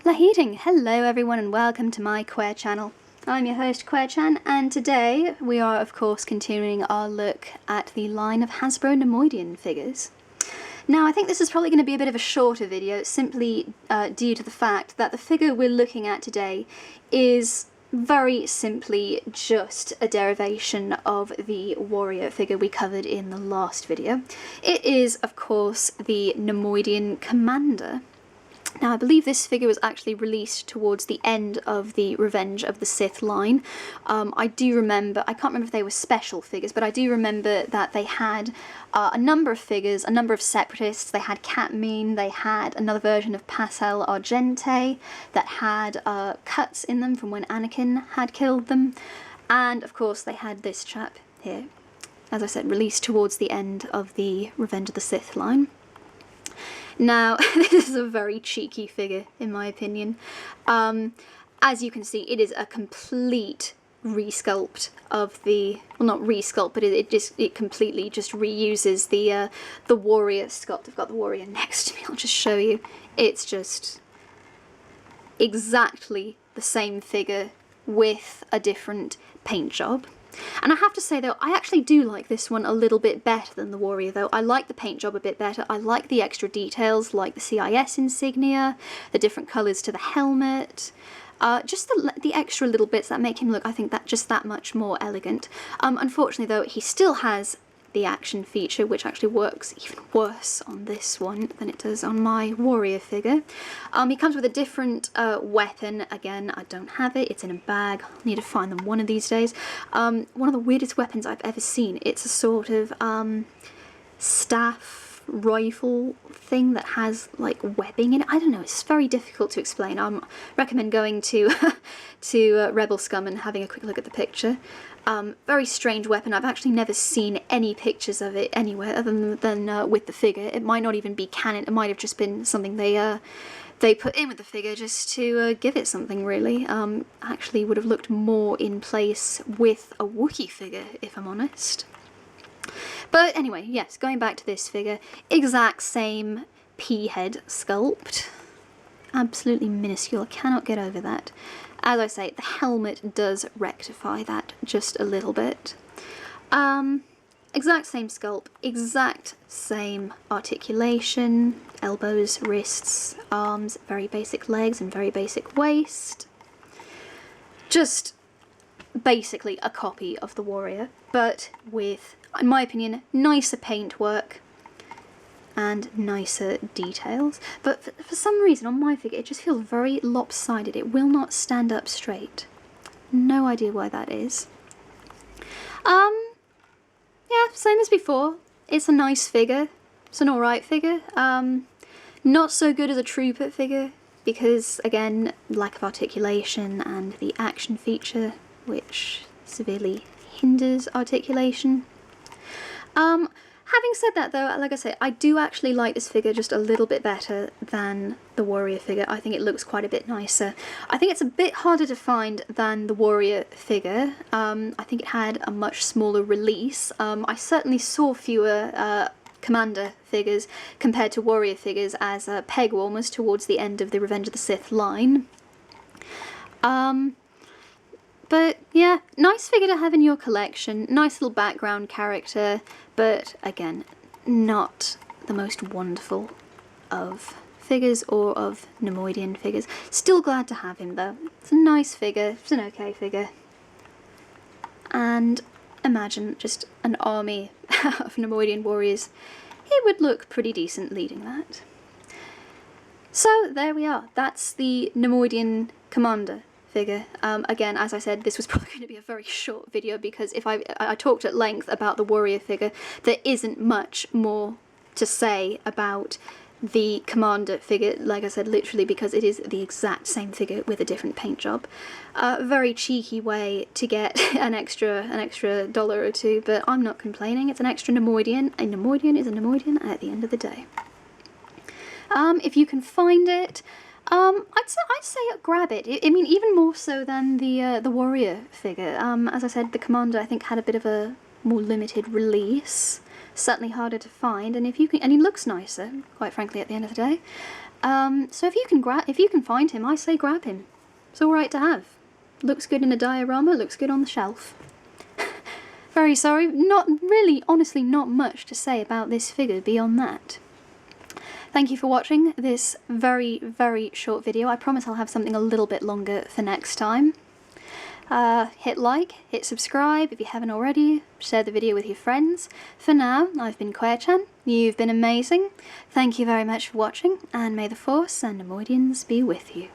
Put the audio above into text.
Laheating! Hello everyone and welcome to my Queer channel. I'm your host Queer-chan, and today we are of course continuing our look at the line of Hasbro Neimoidian figures. Now I think this is probably going to be a bit of a shorter video simply due to the fact that the figure we're looking at today is very simply just a derivation of the warrior figure we covered in the last video. It is of course the Neimoidian commander. Now I believe this figure was actually released towards the end of the Revenge of the Sith line. I do remember, I can't remember if they were special figures, but I do remember that they had a number of figures, a number of separatists. They had Catmine, they had another version of Pascal Argente that had cuts in them from when Anakin had killed them, and of course they had this chap here, as I said, released towards the end of the Revenge of the Sith line. Now, this is a very cheeky figure, in my opinion. As you can see, it is a complete resculpt of the, well, not resculpt, but it completely just reuses the warrior sculpt. I've got the warrior next to me, I'll just show you. It's just exactly the same figure with a different paint job. And I have to say though, I actually do like this one a little bit better than the warrior though. I like the paint job a bit better. I like the extra details like the CIS insignia, the different colours to the helmet, just the extra little bits that make him look, I think, that much more elegant. Unfortunately though, he still has the action feature, which actually works even worse on this one than it does on my warrior figure. He comes with a different weapon. Again, I don't have it, it's in a bag. I'll need to find them one of these days. One of the weirdest weapons I've ever seen. It's a sort of staff rifle thing that has like webbing in it. I don't know, it's very difficult to explain. I recommend going to Rebel Scum and having a quick look at the picture. Very strange weapon. I've actually never seen any pictures of it anywhere other than with the figure. It might not even be canon. It might have just been something they put in with the figure just to give it something, really. Actually would have looked more in place with a Wookiee figure, if I'm honest. But anyway, yes, going back to this figure, exact same pea-head sculpt. Absolutely minuscule. I cannot get over that. As I say, the helmet does rectify that just a little bit. Exact same sculpt, exact same articulation, elbows, wrists, arms, very basic legs and very basic waist. Just basically a copy of the warrior, but with, in my opinion, nicer paintwork and nicer details. But for some reason on my figure it just feels very lopsided. It will not stand up straight. No idea why that is. Yeah, same as before. It's a nice figure. It's an alright figure. Not so good as a Trooper figure because, again, lack of articulation and the action feature, which severely hinders articulation. Having said that though, like I say, I do actually like this figure just a little bit better than the warrior figure. I think it looks quite a bit nicer. I think it's a bit harder to find than the warrior figure. I think it had a much smaller release. I certainly saw fewer commander figures compared to warrior figures as peg warmers towards the end of the Revenge of the Sith line. But yeah, nice figure to have in your collection, nice little background character, but again, not the most wonderful of figures or of Neimoidian figures. Still glad to have him though. It's a nice figure, it's an okay figure. And imagine just an army of Neimoidian warriors. He would look pretty decent leading that. So there we are, that's the Neimoidian commander figure. Again, as I said, this was probably going to be a very short video because if I talked at length about the warrior figure, there isn't much more to say about the commander figure, like I said, literally because it is the exact same figure with a different paint job. Very cheeky way to get an extra $1 or $2, but I'm not complaining. It's an extra Neimoidian. A Neimoidian is a Neimoidian at the end of the day. If you can find it, I'd say grab it. I mean, even more so than the warrior figure. As I said, the commander I think had a bit of a more limited release, certainly harder to find. And if you can, and he looks nicer, quite frankly, at the end of the day. So if you can find him, I say grab him. It's alright to have. Looks good in a diorama, looks good on the shelf. Very sorry, not really, honestly not much to say about this figure beyond that. Thank you for watching this very, very short video. I promise I'll have something a little bit longer for next time. Hit like, hit subscribe if you haven't already, share the video with your friends. For now, I've been Quarechan, you've been amazing. Thank you very much for watching, and may the Force and Neimoidians be with you.